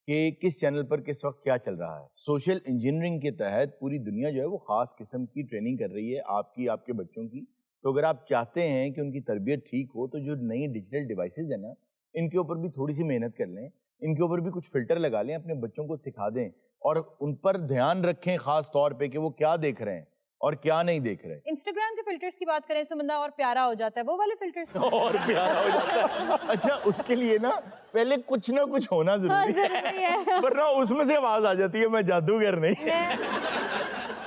कि किस चैनल पर किस वक्त क्या चल रहा है। सोशल इंजीनियरिंग के तहत पूरी दुनिया जो है वो खास किस्म की ट्रेनिंग कर रही है आपकी, आपके बच्चों की। तो अगर आप चाहते हैं कि उनकी तरबियत ठीक हो, तो जो नई डिजिटल डिवाइसेस है ना, इनके ऊपर भी थोड़ी सी मेहनत कर लें, इनके ऊपर भी कुछ फिल्टर लगा लें, अपने बच्चों को सिखा दें और उन पर ध्यान रखें खास तौर पे कि वो क्या देख रहे हैं और क्या नहीं देख रहे। इंस्टाग्राम के फिल्टर्स की बात करें तो बंदा और प्यारा हो जाता है, वो वाले फिल्टर्स और प्यारा हो जाता है। अच्छा, उसके लिए ना पहले कुछ ना कुछ होना जरूरी है, वरना उसमें से आवाज आ जाती है मैं जादूगर नहीं।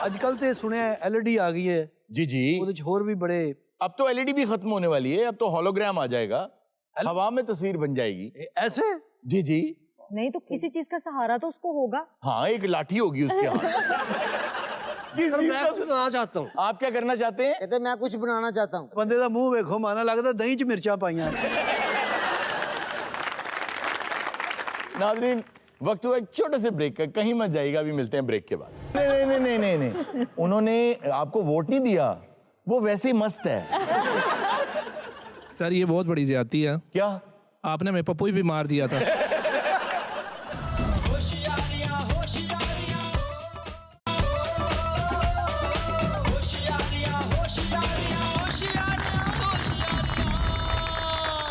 आजकल तो सुने एलईडी आ गई है। जी जी, और भी बड़े। अब तो एलईडी भी खत्म होने वाली है, अब तो होलोग्राम आ जाएगा, हवा में तस्वीर बन जाएगी। ऐसे? जी जी। नहीं तो किसी चीज का सहारा तो उसको होगा। हाँ, एक लाठी होगी उसके हाथ। मैं कुछ बनाना चाहता हूँ। आप क्या करना चाहते हैं? कहते मैं कुछ बनाना चाहता हूँ। बंदे का मुंह देखो, माना लगता दही च मिर्चा पाइया। नाज़रीन, वक्त हुआ एक छोटे से ब्रेक का, कहीं मत जाइएगा, अभी मिलते हैं ब्रेक के बाद। नहीं नहीं नहीं नहीं नहीं, उन्होंने आपको वोट नहीं दिया, वो वैसे ही मस्त है। सर ये बहुत बड़ी ज्यादती है। क्या? आपने हमें पप्पू ही भी मार दिया था।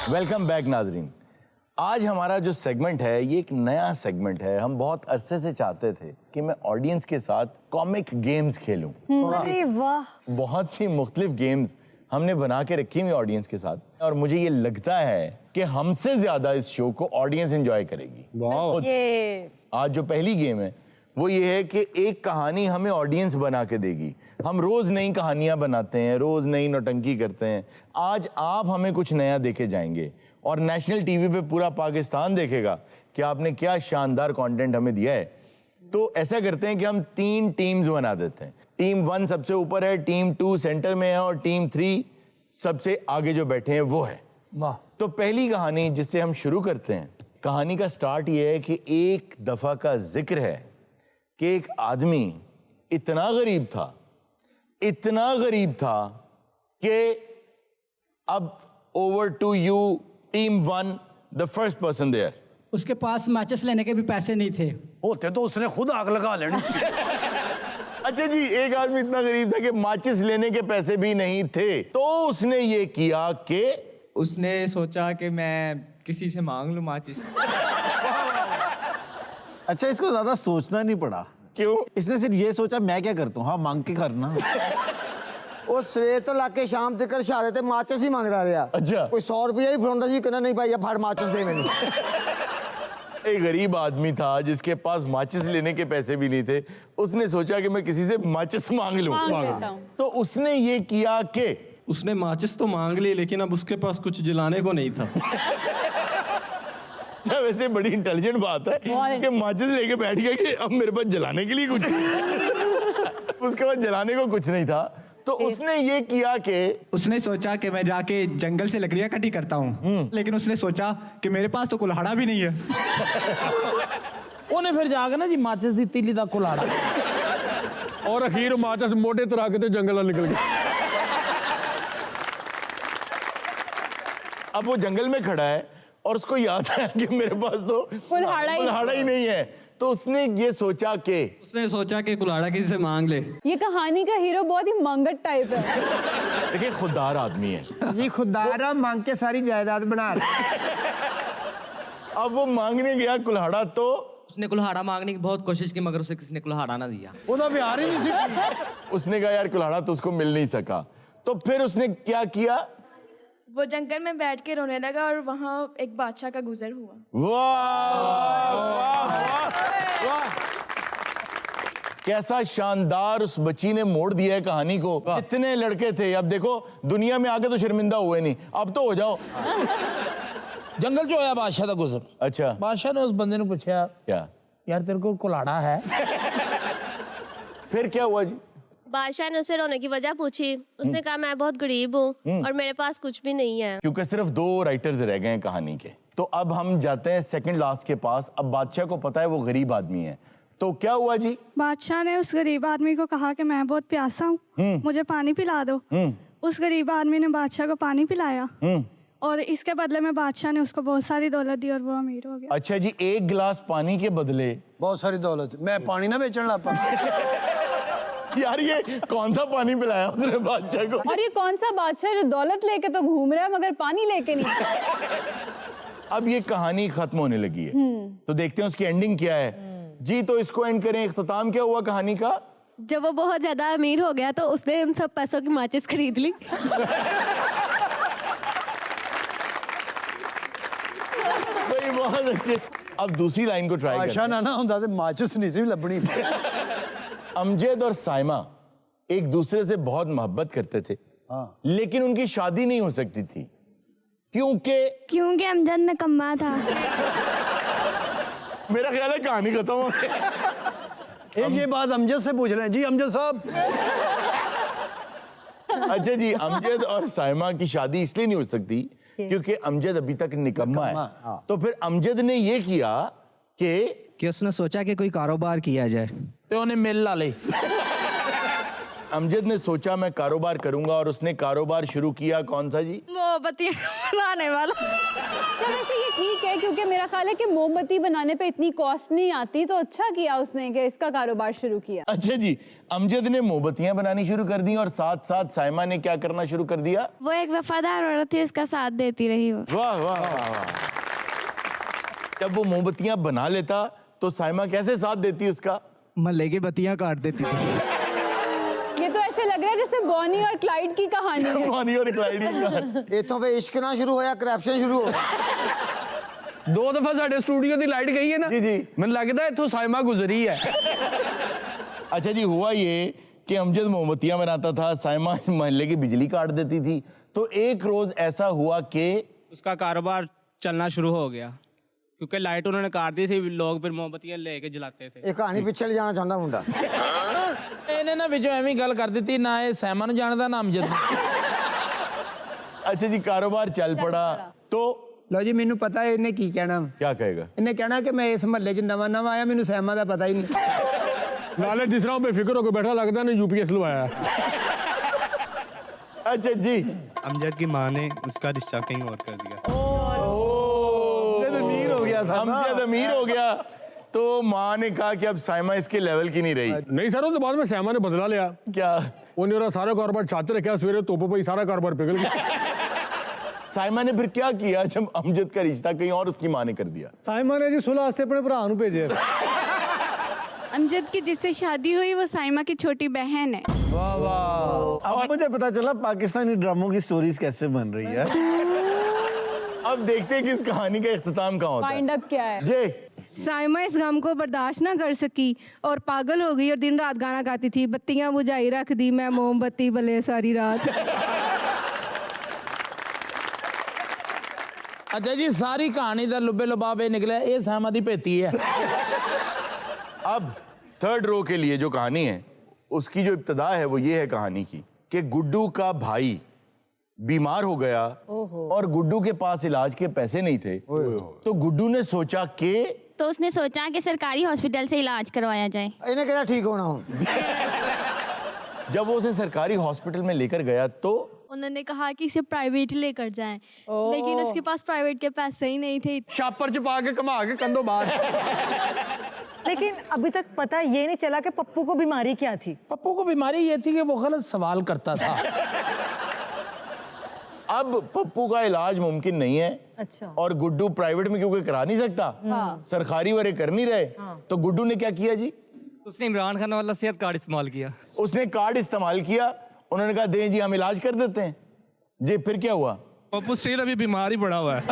वेलकम बैक नाजरीन। आज हमारा जो सेगमेंट है ये एक नया सेगमेंट है। हम बहुत अरसे से चाहते थे कि मैं ऑडियंस के साथ कॉमिक गेम्स खेलूं। अरे वाह, बहुत सी मुख्तलिफ गेम्स हमने बना के रखी हुई ऑडियंस के साथ, और मुझे ये लगता है कि हमसे ज्यादा इस शो को ऑडियंस एंजॉय करेगी। ये आज जो पहली गेम है वो ये है कि एक कहानी हमें ऑडियंस बना के देगी। हम रोज नई कहानियां बनाते हैं, रोज नई नौटंकी करते हैं। आज आप हमें कुछ नया देके जाएंगे और नेशनल टीवी पे पूरा पाकिस्तान देखेगा कि आपने क्या शानदार कंटेंट हमें दिया है। तो ऐसा करते हैं कि हम 3 टीम्स बना देते हैं। टीम 1 सबसे ऊपर है, टीम 2 सेंटर में है और टीम 3 सबसे आगे जो बैठे हैं वो है। वाह, तो पहली कहानी जिससे हम शुरू करते हैं, कहानी का स्टार्ट ये है कि एक दफा का जिक्र है कि एक आदमी इतना गरीब था कि अब over to you team 1, the first person there. उसके पास मैचेस लेने के भी पैसे नहीं थे। होते तो उसने खुद आग लगा लेनी। अच्छा जी, एक आदमी इतना गरीब था कि माचिस लेने के पैसे भी नहीं थे, तो उसने ये किया कि उसने सोचा कि मैं किसी से मांग लूं माचिस। अच्छा, इसको ज्यादा सोचना नहीं पड़ा। क्यों? इसने सिर्फ ये सोचा मैं क्या करता हूँ, हाँ मांग के करना। वो सवेर तो लाके शाम तक इशारे ते माचिस ही मंग रहा। अच्छा, कोई 100 रुपया भी फड़ांदा जी, कहना नहीं भाई ये फड़ माचिस दे मैंने। एक गरीब आदमी था जिसके पास माचिस लेने के पैसे भी नहीं थे। उसने सोचा कि मैं किसी से माचिस मांग लूं। तो उसने ये किया कि उसने माचिस तो मांग ली, लेकिन अब उसके पास कुछ जलाने को नहीं था। वैसे बड़ी इंटेलिजेंट बात है कि माचिस लेके बैठ गया कि अब मेरे पास जलाने के लिए कुछ उसके पास जलाने को कुछ नहीं था। तो उसने ये किया कि उसने सोचा कि मैं जाके जंगल से लकड़ियां इकट्ठी करता हूँ, लेकिन उसने सोचा कि मेरे पास तो कुल्हाड़ा भी नहीं है। उन्हें फिर जाके ना जी माचिस दी तीली दा कुल्हाड़ा, और अखीर माचिस मोटे तरह के तो जंगल निकल गया। अब वो जंगल में खड़ा है और उसको याद है कि मेरे पास तो कुल्हाड़ा ही नहीं है। तो उसने ये सोचा कि कुल्हाड़ा किसी से मांग ले। ये कहानी का हीरो बहुत ही मंगत टाइप है। देखिए, खुददार आदमी है ये खुददारा मांग के सारी जायदाद बना अब वो मांगने गया कुल्हाड़ा, तो उसने कुल्हाड़ा मांगने की बहुत कोशिश की, मगर उसे किसी ने कुल्हाड़ा ना दिया। ਉਹਦਾ बिहार ही नहीं सी। उसने कहा यार कुल्हाड़ा तो उसको मिल नहीं सका। तो फिर उसने क्या किया, वो जंगल में बैठ के रोने लगा और वहाँ एक बादशाह का गुजर हुआ। वाह वाह वाह वाह। कैसा शानदार उस बच्ची ने मोड़ दिया है कहानी को। इतने लड़के थे, अब देखो दुनिया में आके तो शर्मिंदा हुए नहीं, अब तो हो जाओ। जंगल जो होया बादशाह का गुजर। अच्छा। बादशाह ने उस बंदे ने पूछा क्या यार तेरे को कुलाड़ा है? फिर क्या हुआ जी? बादशाह ने उसे रोने की वजह पूछी। उसने कहा मैं बहुत गरीब हूँ और मेरे पास कुछ भी नहीं है। क्योंकि सिर्फ 2 राइटर्स रह गए हैं कहानी के। तो अब हम जाते हैं सेकंड लास्ट के पास। अब बादशाह को पता है वो गरीब आदमी है, तो क्या हुआ जी? बादशाह ने उस गरीब आदमी को कहा कि मैं बहुत प्यासा हूँ, मुझे पानी पिला दो। उस गरीब आदमी ने बादशाह को पानी पिलाया और इसके बदले में बादशाह ने उसको बहुत सारी दौलत दी और वो अमीर हो गया। अच्छा जी, 1 गिलास पानी के बदले बहुत सारी दौलत। मैं पानी ना बेचने लग पा। यार ये कौन सा पानी पिलाया उसने बादशाह को? और ये कौन सा बादशाह जो दौलत लेके तो घूम रहा है मगर पानी लेके नहीं। अब ये कहानी खत्म होने लगी है, तो देखते हैं उसकी एंडिंग क्या है जी। तो इसको एंड करें, इख्तिताम क्या हुआ कहानी का? जब वो बहुत ज्यादा अमीर हो गया तो उसने उन सब पैसों की माचिस खरीद ली। भाई बहुत अच्छे। अब दूसरी लाइन को ट्राई बादशाह ना होता तो माचिस नहीं सी लभनी। अमजद और साइमा एक दूसरे से बहुत मोहब्बत करते थे, लेकिन उनकी शादी नहीं हो सकती थी क्योंकि अमजद निकम्मा था। मेरा ख्याल है कहानी खत्म हो गई। ये बात अमजद से पूछ रहे हैं जी। अमजद साहब। अच्छा जी, अमजद और साइमा की शादी इसलिए नहीं हो सकती क्योंकि अमजद अभी तक निकम्मा है। तो फिर अमजद ने ये किया कि उसने सोचा कि कोई कारोबार किया जाए, तो उन्हें मिल ला ले। अमजद ने सोचा मैं कारोबार करूंगा और उसने कारोबार शुरू किया। कौन सा जी? मोमबत्ती बनाने वाला। तो वैसे ये ठीक है क्योंकि मेरा ख्याल है कि मोमबत्ती बनाने पे इतनी कॉस्ट नहीं आती, तो अच्छा किया उसने कि इसका कारोबार शुरू किया। अच्छा जी, अमजद ने मोमबत्तियां बनानी शुरू कर दी और साथ साथ साइमा ने क्या करना शुरू कर दिया? वो एक वफादार औरत थी, उसका साथ देती रही वो। वाह वाह वाह। जब वो मोमबत्तियां बना लेता तो साइमा कैसे साथ देती उसका? महल्ले की बत्तियां काट देती थी। ये तो ऐसे लग रहा है जैसे बॉनी और क्लाइड की कहानी है। बॉनी और क्लाइड की कहानी। इथों वे इश्क ना शुरू होया, करप्शन शुरू हो। 2 दफा साडे स्टूडियो की लाइट गई है ना जी। मैं लगता है इथों साइमा गुजरी है। अच्छा जी, हुआ ये कि अमजद मोमबत्तियां बनाता था, साइमा महल्ले की बिजली काट देती थी। तो एक रोज ऐसा हुआ कि उसका कारोबार चलना शुरू हो गया क्योंकि लाइट उन्होंने काट दी थी, लोग फिर मोमबत्तियां लेके जलाते थे। एक कहानी पिछले जाना चाहता मुंडा। ਇਹਨੇ ਨਾ ਵਿੱਚੋਂ ਐਵੇਂ ਗੱਲ ਕਰ ਦਿੱਤੀ, ਨਾ ਇਹ ਸੈਮਾ ਨੂੰ ਜਾਣਦਾ ਨਾ ਅਮਜਦ ਨੂੰ। अच्छा जी, कारोबार चल पड़ा। तो लो जी, मैनू पता है इन्हें की कहना। क्या कहेगा? इन्हें कहना कि मैं इस महल्ले च नवा नवा आया, मैनू सैमा दा पता ही नहीं। नाले जिस तरह बेफिक्र होकर बैठा लगता है ना यूपीएस लवाया। अच्छा जी, अमजद की माँ ने उसका रिश्ता कहीं और कर दिया। अमीर हो गया था, अमजद अमीर हो गया तो माँ ने कहा कि अब साइमा इसके लेवल की नहीं रही। नहीं सर, तो बाद में सैमा ने बदला लिया। क्या? उन्होंने सारा कारोबार छाते रखा, सवेरे तोपो पे सारा कारोबार पिघल गया। साइमा ने फिर क्या किया जब अमजद का रिश्ता कहीं और उसकी माँ ने कर दिया? साइमा ने जी सुलह वास्ते अपने भरा नूं भेजे। अमजद की जिससे शादी हुई वो साइमा की छोटी बहन है। वाह वाह। अब मुझे पता चला पाकिस्तानी ड्रामों की स्टोरीज कैसे बन रही है। अब देखते हैं कि इस कहानी का इख्तिताम कहाँ होता है। फाइंड अप क्या है? जी। साइमा इस गम को बर्दाश्त ना कर सकी और पागल हो गई और दिन रात गाना गाती थी। बत्तियां बुझाई रख दी मैं मोमबत्ती बले सारी रात। अच्छा जी, सारी कहानी का लुबे लुबाबे निकला ये सैमा दी पेती है। अब थर्ड रो के लिए जो कहानी है उसकी जो इब्तदा है वो ये है कहानी की कि गुड्डू का भाई बीमार हो गया और गुड्डू के पास इलाज के पैसे नहीं थे। तो गुड्डू ने सोचा कि तो उसने सोचा कि सरकारी हॉस्पिटल से इलाज करवाया जाए। इन्हें कहना ठीक होना हो। जब वो उसे सरकारी हॉस्पिटल में लेकर गया तो उन्होंने कहा कि इसे प्राइवेट लेकर जाएं, लेकिन उसके पास प्राइवेट के पैसे ही नहीं थे। छापर च पा के कमा के कंधों बाहर। लेकिन अभी तक पता ये नहीं चला कि पप्पू को बीमारी क्या थी। पप्पू को बीमारी ये थी कि वो गलत सवाल करता था। अब पप्पू का इलाज मुमकिन नहीं है। अच्छा। और गुड्डू प्राइवेट में क्योंकि करा नहीं सकता, सरकारी वाले कर नहीं रहे। तो गुड्डू ने क्या किया जी? उसने इमरान खान वाला सेहत कार्ड इस्तेमाल किया। उसने कार्ड इस्तेमाल किया। उन्होंने कहा दें जी, हम इलाज कर देते हैं जी। फिर क्या हुआ? पप्पू स्टिल अभी बीमार ही पड़ा हुआ है।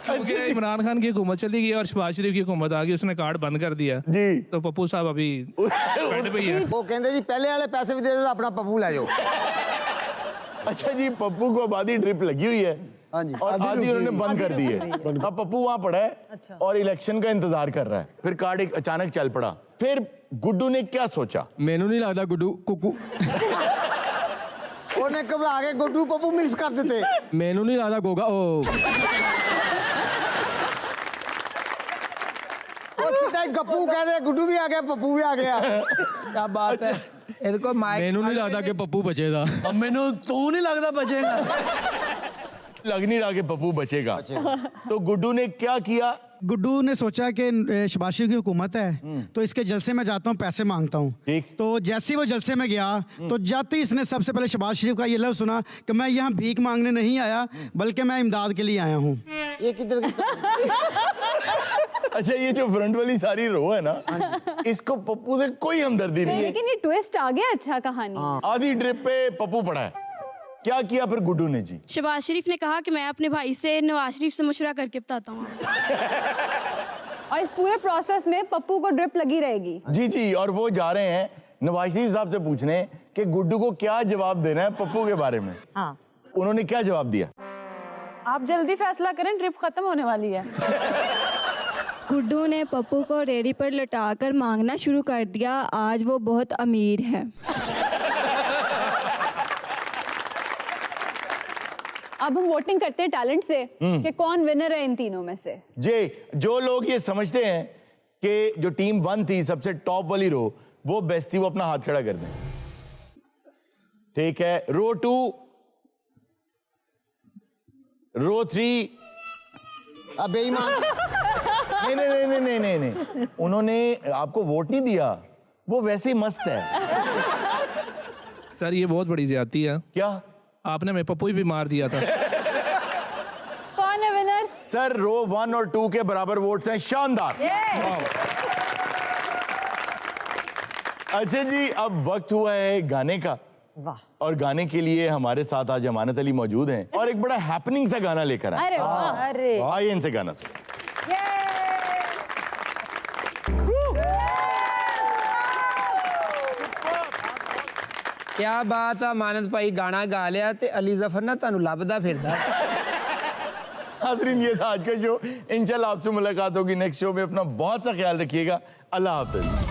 क्योंकि इमरान खान की हुकूमत चली गई और शहबाज शरीफ की हुकूमत आ गई, उसने कार्ड बंद कर दिया जी। तो पप्पू साहब अभी बेड पे ही है। वो कहते जी पहले वाले पैसे भी दे दो, अपना पप्पू ले जाओ। अच्छा जी, पप्पू को आबादी ड्रिप लगी हुई है और आधी उन्होंने बंद कर दी है। अब पप्पू वहां पड़ा है और इलेक्शन का इंतजार कर रहा है। फिर कार्ड एक अचानक चल पड़ा। फिर गुड्डू ने क्या सोचा? मैनू नहीं लगता गुड्डू कुकू उन्हें घबरा के गुड्डू पप्पू मिक्स कर देते। मैनू नहीं लगता गोगा ओ सीधा गप्पू कह दे, गुड्डू भी आ गया, पप्पू भी आ गया। क्या बात है। इनको मैनू नहीं लगता कि पप्पू बचेगा। अब मैनू तू नहीं लगता बचेगा। लग नहीं रहा कि पप्पू बचेगा। तो गुड्डू ने क्या किया? गुड्डू ने सोचा कि शहबाज शरीफ की हुकूमत है तो इसके जलसे में जाता हूँ, पैसे मांगता हूँ। तो जैसे ही वो जलसे में गया तो जाते ही इसने सबसे पहले शहबाज शरीफ का ये लफ्ज़ सुना कि मैं यहाँ भीख मांगने नहीं आया बल्कि मैं इमदाद के लिए आया हूँ। ये किधर अच्छा, ये जो फ्रंट वाली सारी रो है ना, इसको पप्पू से कोई हमदर्दी नहीं है। लेकिन ये ट्विस्ट आ गया अच्छा कहानी। आधी ड्रिप पे पप्पू पड़ा है। क्या किया फिर गुड्डू ने जी? शहबाज शरीफ ने कहा कि मैं अपने भाई से नवाज शरीफ से मशवरा करके बताता हूँ। और इस पूरे प्रोसेस में पप्पू को ड्रिप लगी रहेगी। जी जी, और वो जा रहे हैं नवाज शरीफ साहब से पूछने कि गुड्डू को क्या जवाब देना है पप्पू के बारे में। हाँ। उन्होंने क्या जवाब दिया? आप जल्दी फैसला करें, ड्रिप खत्म होने वाली है। गुड्डू ने पप्पू को रेडी पर लटाकर मांगना शुरू कर दिया, आज वो बहुत अमीर है। अब हम वोटिंग करते हैं टैलेंट से कि कौन विनर है इन तीनों में से। जी, जो लोग ये समझते हैं कि जो टीम 1 थी सबसे टॉप वाली रो वो बेस्ट थी, वो अपना हाथ खड़ा कर दें। ठीक है, रो 2, रो 3। अब बेईमान। नहीं नहीं नहीं नहीं नहीं नहीं, उन्होंने आपको वोट नहीं दिया, वो वैसे ही मस्त है। सर ये बहुत बड़ी ज्यादती है। क्या? आपने हमें पप्पू ही भी मार दिया था। कौन है विनर? सर रो 1 और 2 के बराबर वोट्स हैं। शानदार। अच्छा जी, अब वक्त हुआ है गाने का। और गाने के लिए हमारे साथ आज अमानत अली मौजूद हैं और एक बड़ा हैपनिंग सा गाना लेकर आए। अरे वाह। अरे आइए इनसे गाना सुन। क्या बात है मानद भाई, गाना गा लिया ते अली जफर ना तानू लभदा फिरदा। हाज़रीन, ये था आज का शो। इंशाल्लाह आपसे मुलाकात होगी नेक्स्ट शो में। अपना बहुत सा ख्याल रखिएगा। अल्लाह हाफ़िज़।